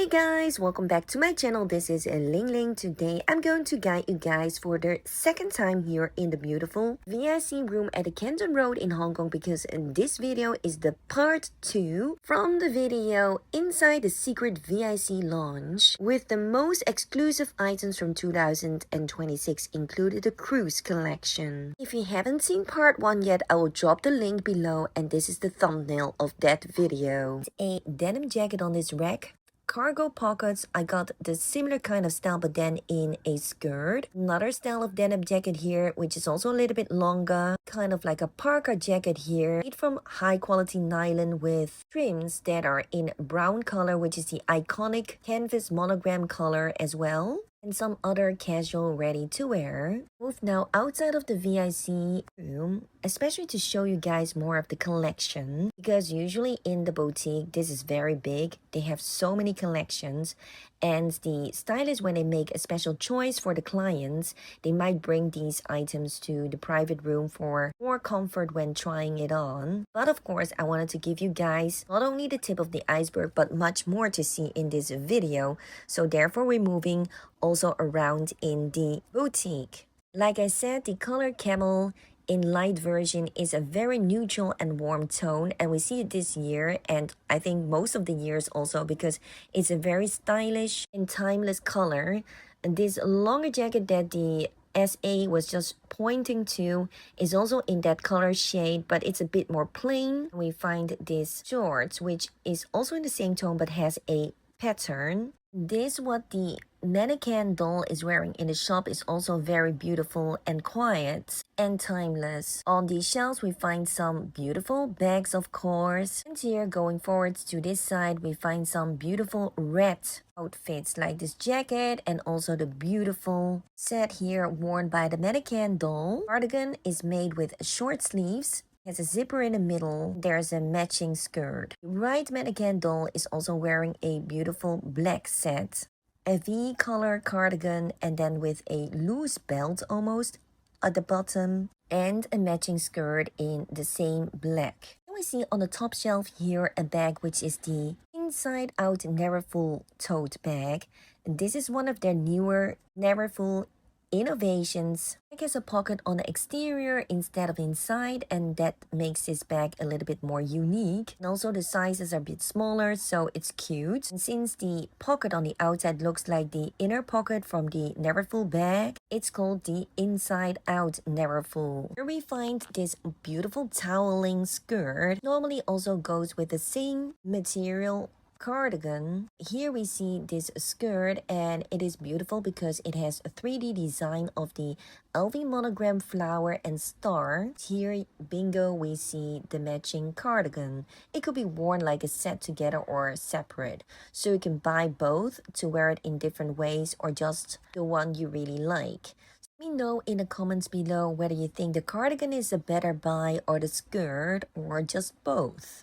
Guys, welcome back to my channel. This is Ling Ling. Today I'm going to guide you guys for the second time here in the beautiful VIC room at the Canton Road in Hong Kong, because this video is the part 2 from the video inside the secret VIC Lounge with the most exclusive items from 2026, included the cruise collection. If you haven't seen part 1 yet, I will drop the link below, and this is the thumbnail of that video. A denim jacket on this rack. Cargo pockets. I got the similar kind of style but then in a skirt. Another style of denim jacket here, which is also a little bit longer, kind of like a parka jacket here, made from high quality nylon with trims that are in brown color, which is the iconic canvas monogram color as well, and some other casual ready to wear. Move now outside of the VIC room, especially to show you guys more of the collection, because usually in the boutique this is very big. They have so many collections, and the stylists, when they make a special choice for the clients, they might bring these items to the private room for more comfort when trying it on. But of course, I wanted to give you guys not only the tip of the iceberg but much more to see in this video, so therefore we're moving also around in the boutique. Like I said, the color camel in light version is a very neutral and warm tone, and we see it this year, and I think most of the years also, because it's a very stylish and timeless color. And this longer jacket that the SA was just pointing to is also in that color shade, but it's a bit more plain. We find this shorts, which is also in the same tone but has a pattern. This, what the mannequin doll is wearing in the shop, is also very beautiful and quiet and timeless. On the shelves we find some beautiful bags, of course, and here going forward to this side we find some beautiful red outfits like this jacket and also the beautiful set here worn by the mannequin doll. Cardigan is made with short sleeves, has a zipper in the middle. There's a matching skirt. The right mannequin doll is also wearing a beautiful black set, a V color cardigan, and then with a loose belt almost at the bottom, and a matching skirt in the same black. Then we see on the top shelf here a bag, which is the inside out never full tote bag. And this is one of their newer never full innovations. It has a pocket on the exterior instead of inside, and that makes this bag a little bit more unique. And also the sizes are a bit smaller, so it's cute. And since the pocket on the outside looks like the inner pocket from the Neverfull bag, it's called the inside out Neverfull. Here we find this beautiful toweling skirt. Normally also goes with the same material cardigan. Here we see this skirt, and it is beautiful because it has a 3D design of the LV monogram flower and star. Here, bingo, we see the matching cardigan. It could be worn like a set together or separate, so you can buy both to wear it in different ways or just the one you really like. Let me know in the comments below whether you think the cardigan is a better buy or the skirt, or just both.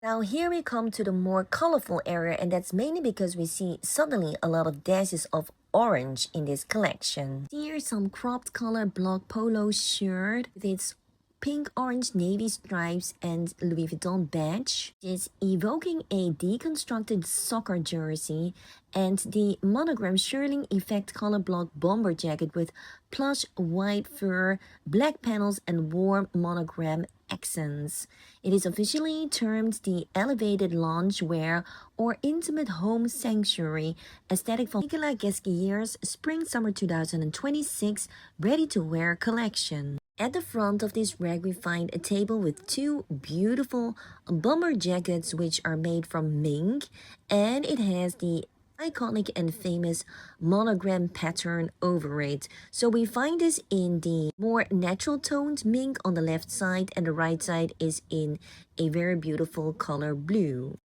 Now here we come to the more colorful area, and that's mainly because we see suddenly a lot of dashes of orange in this collection. Here's some cropped color block polo shirt with its pink, orange, navy stripes and Louis Vuitton badge. It's evoking a deconstructed soccer jersey, and the monogram Shearling effect color block bomber jacket with plush white fur, black panels and warm monogram accents. It is officially termed the elevated loungewear or intimate home sanctuary aesthetic for Nicolas Ghesquier's Spring-Summer 2026 ready-to-wear collection. At the front of this rack we find a table with two beautiful bomber jackets which are made from mink, and it has the iconic and famous monogram pattern over it. So we find this in the more natural toned mink on the left side, and the right side is in a very beautiful color blue.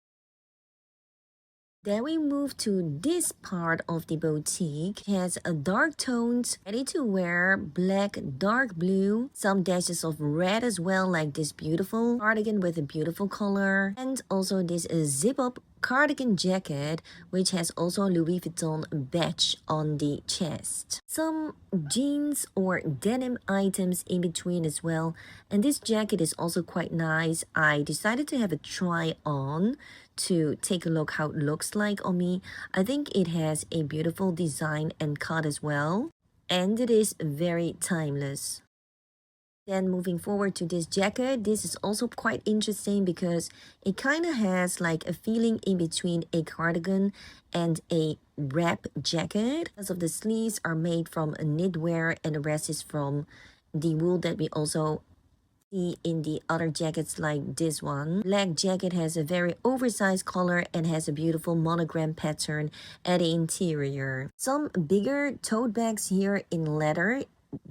Then we move to this part of the boutique. It has a dark tones, ready to wear, black, dark blue, some dashes of red as well, like this beautiful cardigan with a beautiful color, and also this zip up cardigan jacket which has also Louis Vuitton badge on the chest. Some jeans or denim items in between as well, and this jacket is also quite nice. I decided to have a try on to take a look how it looks like on me. I think it has a beautiful design and cut as well, and it is very timeless. Then moving forward to this jacket, this is also quite interesting because it kind of has like a feeling in between a cardigan and a wrap jacket. Because of the sleeves are made from a knitwear and the rest is from the wool that we also see in the other jackets like this one. Black jacket has a very oversized collar and has a beautiful monogram pattern at the interior. Some bigger tote bags here in leather.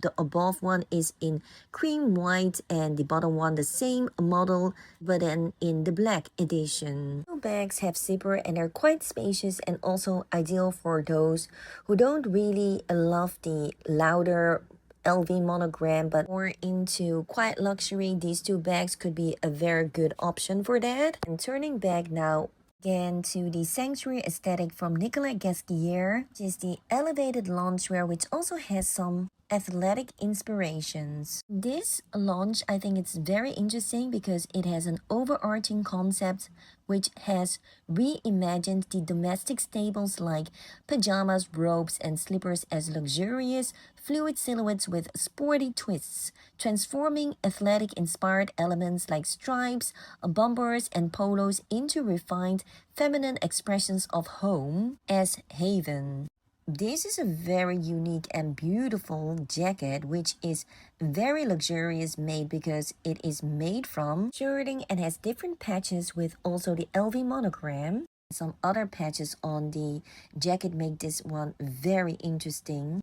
The above one is in cream white and the bottom one the same model but then in the black edition. Tote bags have zipper and are quite spacious and also ideal for those who don't really love the louder LV monogram but more into quite luxury. These two bags could be a very good option for that. And turning back now again to the Sanctuary aesthetic from Nicolas Gasquier, which is the elevated loungewear which also has some athletic inspirations. This launch, I think it's very interesting because it has an overarching concept which has reimagined the domestic staples like pajamas, robes, and slippers as luxurious, fluid silhouettes with sporty twists, transforming athletic-inspired elements like stripes, bombers, and polos into refined feminine expressions of home as haven. This is a very unique and beautiful jacket which is very luxurious made because it is made from Shearling and has different patches with also the LV monogram. Some other patches on the jacket make this one very interesting.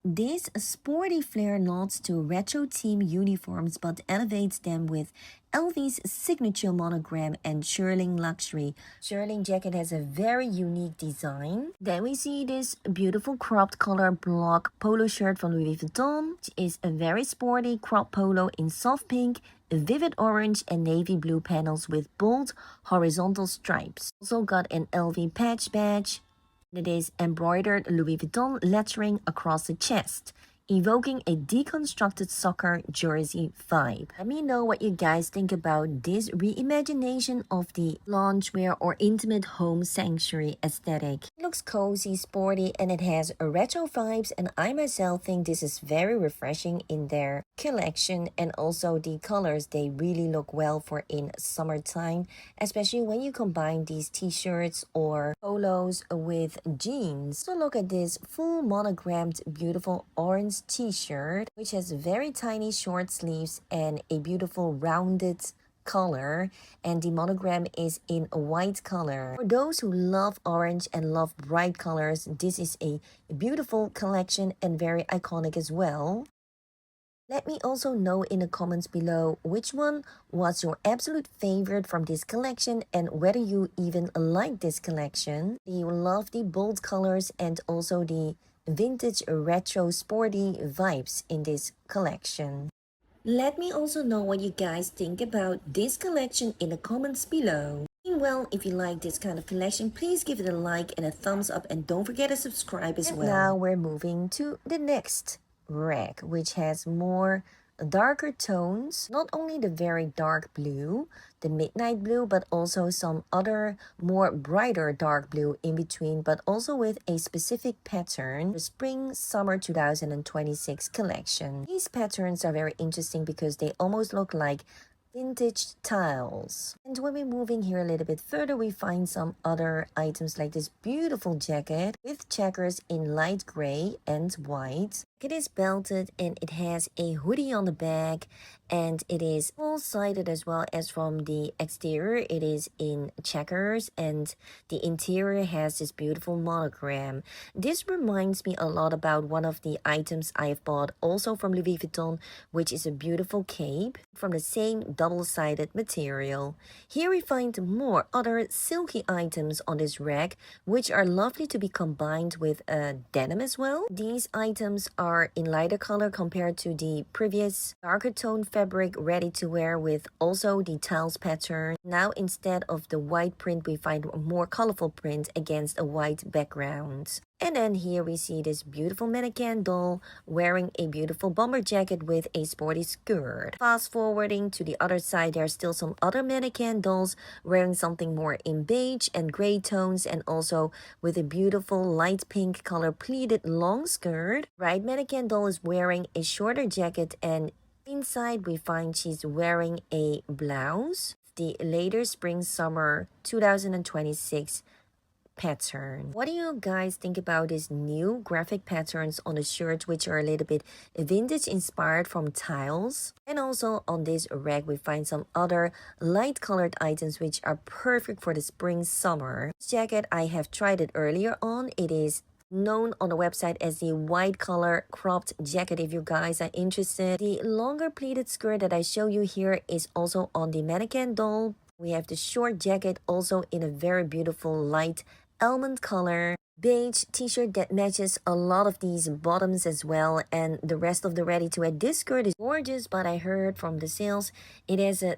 This sporty flair nods to retro team uniforms but elevates them with LV's signature monogram and Shearling luxury. Shearling jacket has a very unique design. Then we see this beautiful cropped collar block polo shirt from Louis Vuitton, which is a very sporty crop polo in soft pink, vivid orange and navy blue panels with bold horizontal stripes. Also got an LV patch badge. It is embroidered Louis Vuitton lettering across the chest, evoking a deconstructed soccer jersey vibe. Let me know what you guys think about this reimagination of the loungewear or intimate home sanctuary aesthetic. It looks cozy, sporty, and it has retro vibes, and I myself think this is very refreshing in their collection, and also the colors, they really look well for in summertime, especially when you combine these t-shirts or polos with jeans. So look at this full monogrammed beautiful orange t-shirt which has very tiny short sleeves and a beautiful rounded color, and the monogram is in a white color. For those who love orange and love bright colors, this is a beautiful collection and very iconic as well. Let me also know in the comments below which one was your absolute favorite from this collection and whether you even like this collection. Do you love the bold colors and also the vintage retro sporty vibes in this collection? Let me also know what you guys think about this collection in the comments below. Well, if you like this kind of collection, please give it a like and a thumbs up and don't forget to subscribe as well. Now we're moving to the next rack, which has more darker tones, not only the very dark blue, the midnight blue, but also some other more brighter dark blue in between, but also with a specific pattern, the spring summer 2026 collection. These patterns are very interesting because they almost look like vintage tiles. And when we're moving here a little bit further, we find some other items like this beautiful jacket with checkers in light gray and white. It is belted and it has a hoodie on the back, and it is full-sided as well as from the exterior. It is in checkers and the interior has this beautiful monogram. This reminds me a lot about one of the items I have bought also from Louis Vuitton, which is a beautiful cape from the same double-sided material. Here we find more other silky items on this rack, which are lovely to be combined with denim as well. These items are in lighter color compared to the previous darker tone fabric ready to wear with also the tiles pattern. Now instead of the white print, we find a more colorful print against a white background. And then here we see this beautiful mannequin doll wearing a beautiful bomber jacket with a sporty skirt. Fast forwarding to the other side, there are still some other mannequin dolls wearing something more in beige and gray tones, and also with a beautiful light pink color pleated long skirt. Right mannequin doll is wearing a shorter jacket, and inside we find she's wearing a blouse. The later spring summer 2026 pattern. What do you guys think about these new graphic patterns on the shirts, which are a little bit vintage inspired from tiles? And also on this rack we find some other light colored items which are perfect for the spring summer. This jacket I have tried it earlier on. It is known on the website as the white collar cropped jacket if you guys are interested. The longer pleated skirt that I show you here is also on the mannequin doll. We have the short jacket also in a very beautiful light almond color beige t-shirt that matches a lot of these bottoms as well, and the rest of the ready-to-wear. This skirt is gorgeous, but I heard from the sales it has a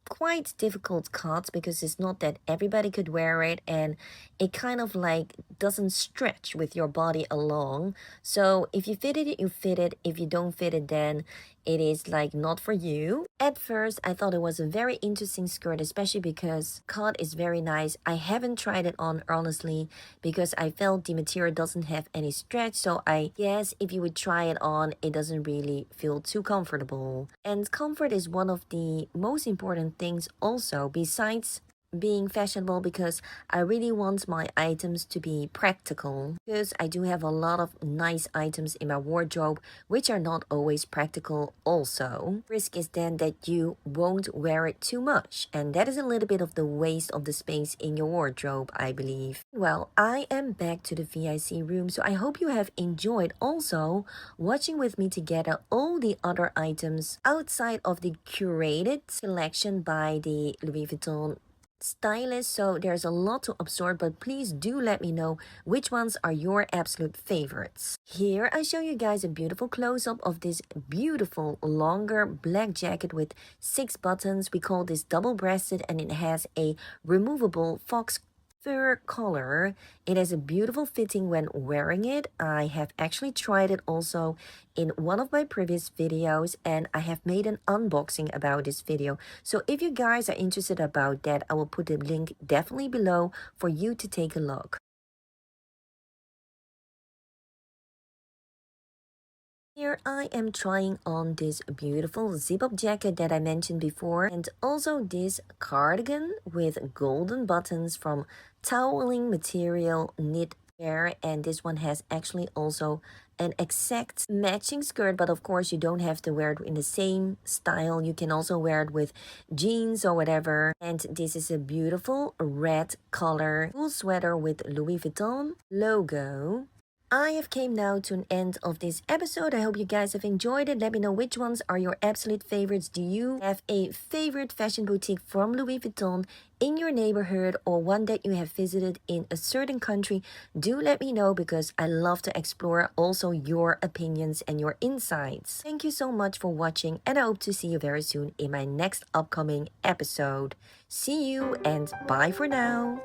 quite difficult cut because it's not that everybody could wear it, and it kind of like doesn't stretch with your body along. So if you fit it, you fit it. If you don't fit it, then it is like not for you. At first I thought it was a very interesting skirt, especially because cut is very nice. I haven't tried it on honestly because I felt the material doesn't have any stretch, so I guess if you would try it on, it doesn't really feel too comfortable. And comfort is one of the most important things also, besides being fashionable, because I really want my items to be practical, because I do have a lot of nice items in my wardrobe which are not always practical also. Risk is then that you won't wear it too much, and that is a little bit of the waste of the space in your wardrobe, I believe. Well, I am back to the VIC room, so I hope you have enjoyed also watching with me together all the other items outside of the curated selection by the Louis Vuitton Stylist. So there's a lot to absorb, but please do let me know which ones are your absolute favorites. Here I show you guys a beautiful close-up of this beautiful longer black jacket with 6 buttons. We call this double-breasted, and it has a removable fox fur collar. It has a beautiful fitting when wearing it. I have actually tried it also in one of my previous videos, and I have made an unboxing about this video. So if you guys are interested about that, I will put the link definitely below for you to take a look. Here I am trying on this beautiful zip-up jacket that I mentioned before, and also this cardigan with golden buttons from toweling material knit wear, and this one has actually also an exact matching skirt, but of course you don't have to wear it in the same style. You can also wear it with jeans or whatever. And this is a beautiful red color wool sweater with Louis Vuitton logo. I have came now to an end of this episode. I hope you guys have enjoyed it. Let me know which ones are your absolute favorites. Do you have a favorite fashion boutique from Louis Vuitton in your neighborhood, or one that you have visited in a certain country? Do let me know, because I love to explore also your opinions and your insights. Thank you so much for watching, and I hope to see you very soon in my next upcoming episode. See you and bye for now.